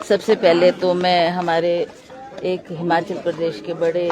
सबसे पहले तो मैं हमारे एक हिमाचल प्रदेश के बड़े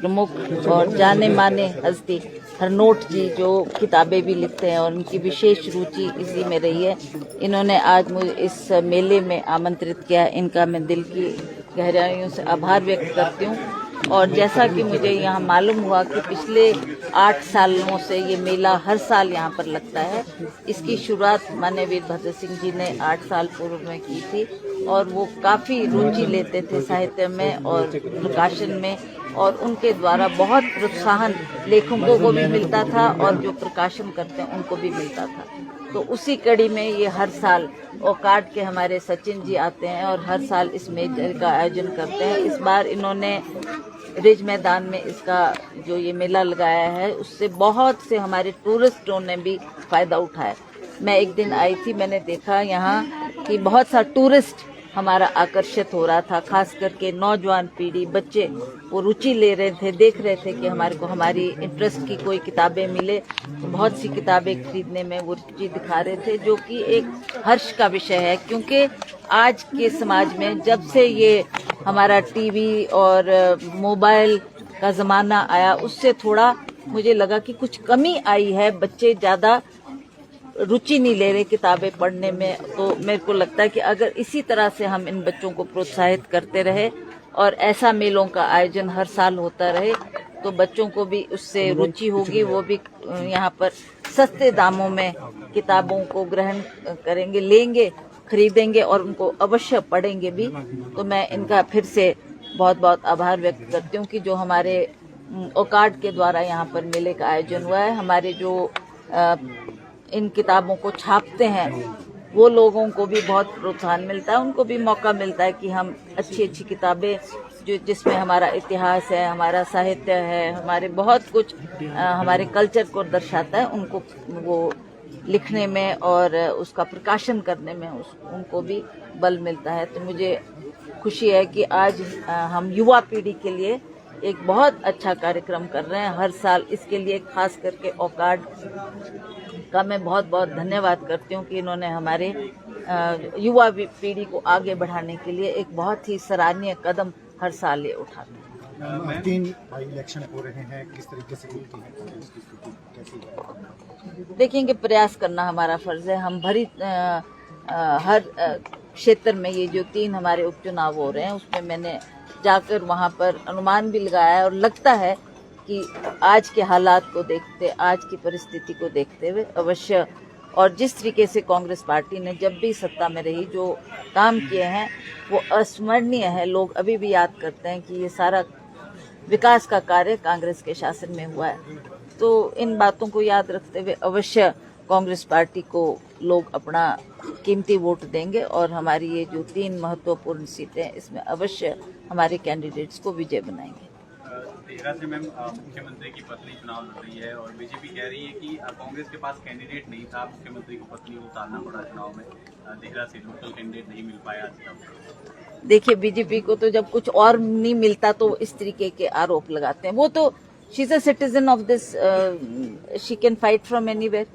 प्रमुख और जाने माने हस्ती हरनोट जी जो किताबें भी लिखते हैं और उनकी विशेष रुचि इसी में रही है, इन्होंने आज मुझे इस मेले में आमंत्रित किया। इनका मैं दिल की गहराइयों से आभार व्यक्त करती हूँ। और जैसा कि मुझे यहाँ मालूम हुआ कि पिछले 8 सालों से ये मेला हर साल यहाँ पर लगता है। इसकी शुरुआत माननीय वीरभद्र सिंह जी ने 8 साल पूर्व में की थी और वो काफ़ी रुचि लेते थे साहित्य में और प्रकाशन में, और उनके द्वारा बहुत प्रोत्साहन लेखकों को भी मिलता था और जो प्रकाशन करते हैं उनको भी मिलता था। तो उसी कड़ी में ये हर साल ओकार्ड के हमारे सचिन जी आते हैं और हर साल इस मेले का आयोजन करते हैं। इस बार इन्होंने रिज मैदान में इसका जो ये मेला लगाया है उससे बहुत से हमारे टूरिस्टों ने भी फायदा उठाया। मैं एक दिन आई थी, मैंने देखा यहाँ कि बहुत सा टूरिस्ट हमारा आकर्षित हो रहा था, खास करके नौजवान पीढ़ी, बच्चे वो रुचि ले रहे थे, देख रहे थे कि हमारे को हमारी इंटरेस्ट की कोई किताबें मिले। तो बहुत सी किताबें खरीदने में वो रुचि दिखा रहे थे, जो कि एक हर्ष का विषय है। क्योंकि आज के समाज में जब से ये हमारा टीवी और मोबाइल का ज़माना आया, उससे थोड़ा मुझे लगा कि कुछ कमी आई है, बच्चे ज़्यादा रुचि नहीं ले रहे किताबें पढ़ने में। तो मेरे को लगता है कि अगर इसी तरह से हम इन बच्चों को प्रोत्साहित करते रहे और ऐसा मेलों का आयोजन हर साल होता रहे तो बच्चों को भी उससे रुचि होगी, वो भी यहाँ पर सस्ते दामों में किताबों को ग्रहण करेंगे, लेंगे, खरीदेंगे और उनको अवश्य पढ़ेंगे भी। तो मैं इनका फिर से बहुत बहुत आभार व्यक्त करती हूँ कि जो हमारे ओकार्ड के द्वारा यहाँ पर मेले का आयोजन हुआ है। हमारे जो इन किताबों को छापते हैं वो लोगों को भी बहुत प्रोत्साहन मिलता है, उनको भी मौका मिलता है कि हम अच्छी अच्छी किताबें जो जिसमें हमारा इतिहास है, हमारा साहित्य है, हमारे बहुत कुछ हमारे कल्चर को दर्शाता है, उनको वो लिखने में और उसका प्रकाशन करने में उनको भी बल मिलता है। तो मुझे खुशी है कि आज हम युवा पीढ़ी के लिए एक बहुत अच्छा कार्यक्रम कर रहे हैं हर साल। इसके लिए खास करके ओकार्ड का मैं बहुत बहुत धन्यवाद करती हूँ कि इन्होंने हमारे युवा पीढ़ी को आगे बढ़ाने के लिए एक बहुत ही सराहनीय कदम हर साल ये उठाते हैं। 3 इलेक्शन हो रहे हैं, किस तरीके से मिलती है कांग्रेस की स्थिति कैसी है? देखेंगे, प्रयास करना हमारा फर्ज है। हम हर क्षेत्र में ये जो 3 हमारे उपचुनाव हो रहे हैं उसमें मैंने जाकर वहाँ पर अनुमान भी लगाया है और लगता है कि आज के हालात को देखते, आज की परिस्थिति को देखते हुए अवश्य, और जिस तरीके से कांग्रेस पार्टी ने जब भी सत्ता में रही जो काम किए हैं वो अस्मरणीय है। लोग अभी भी याद करते हैं कि ये सारा विकास का कार्य कांग्रेस के शासन में हुआ है। तो इन बातों को याद रखते हुए अवश्य कांग्रेस पार्टी को लोग अपना कीमती वोट देंगे और हमारी ये जो 3 महत्वपूर्ण सीटें हैं इसमें अवश्य हमारे कैंडिडेट्स को विजय बनाएंगे। देहरा से मैम मुख्यमंत्री की पत्नी चुनाव लड़ रही है और बीजेपी कह रही है कि कांग्रेस के पास कैंडिडेट नहीं था, मुख्यमंत्री को पत्नी को उतारना पड़ा चुनाव में। देहरा से लोकल कैंडिडेट नहीं मिल पाया आज तक। देखिए, बीजेपी को तो जब कुछ और नहीं मिलता तो इस तरीके के आरोप लगाते हैं। वो तो she is a citizen of this, she can fight from anywhere.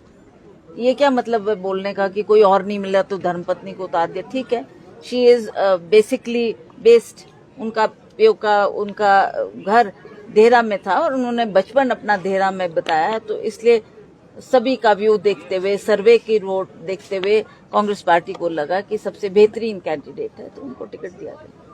ये क्या मतलब है बोलने का कि कोई और नहीं मिला तो धर्मपत्नी को उतार दिया? ठीक है, शी इज बेसिकली बेस्ड, उनका घर देहरा में था और उन्होंने बचपन अपना देहरा में बताया है। तो इसलिए सभी का व्यू देखते हुए, सर्वे की रिपोर्ट देखते हुए कांग्रेस पार्टी को लगा कि सबसे बेहतरीन कैंडिडेट है तो उनको टिकट दिया गया।